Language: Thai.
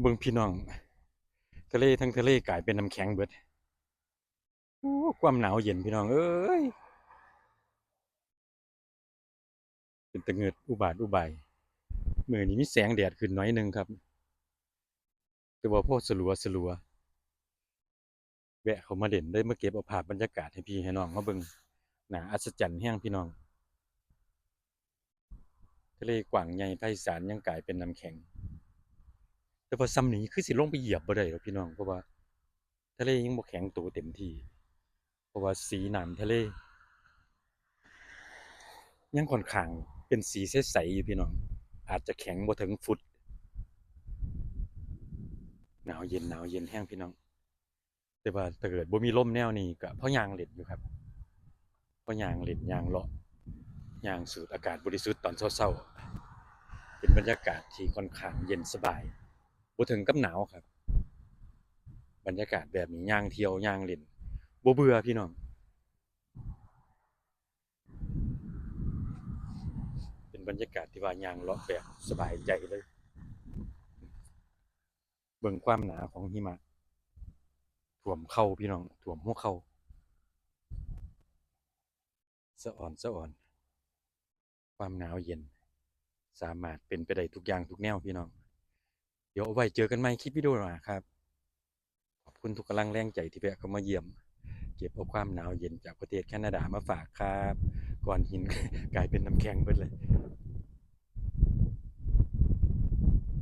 เบิ่งพี่น้องทะเลทั้งทะเลกลายเป็นน้ำแข็งเบิดโอ้ความหนาวเย็นพี่น้องเอ้ยเป็นตะเงิดอุบาทอุบายมื้อนี้มีแสงแดดขึ้นหน่อยหนึงครับแต่ว่าพอสลัวแวะเข้ามาเด่นได้มาเก็บเอาภาพบรรยากาศให้พี่ให้น้องมาเบิ่งน่าอัศจรรย์แรงพี่น้องทะเลกว้างใหญ่ไพศาลยังกลายเป็นน้ำแข็งแต่ว่าส่ำนี้คือสิลงไปเหยียบบ่ได้ดอกพี่น้องเพราะว่าทะเลยังบ่แข็งตัวเต็มที่เพราะว่าสีน้ำทะเลยังค่อนข้างเป็นสีใสๆอยู่พี่น้องอาจจะแข็งบ่ถึงฟุต หนาวเย็นแห้งพี่น้องแต่ว่าถ้าเกิดบ่มีลมแนวนี้ก็เพราะยางเล่นอยู่ครับเพราะยางเล่นยางเลาะยางสูดอากาศบริสุทธิ์ตอนเช้าๆเป็นบรรยากาศที่ค่อนข้างเย็นสบายบ่ถึงกับหนาวครับบรรยากาศแบบนี้ย่างเที่ยวย่างเล่นบ่เบื่อพี่น้องเป็นบรรยากาศที่ว่าย่างเลาะแบบสบายใจเลยเบิ่งความหนาของหิมะท่วมเข่าพี่น้องท่วมหัวเข่าสะอ่อนความหนาวเย็นสามารถเป็นไปได้ทุกอย่างทุกแนวพี่น้องเดี๋ยวเอาไว้เจอกันใหม่คลิปวิดีโอหน้าครับ ขอบคุณทุกกำลังแรงใจที่แวะเข้ามาเยี่ยมเก็บเอาความหนาวเย็นจากประเทศแคนาดามาฝากครับก่อนหินกลายเป็นน้ำแข็งไปเลย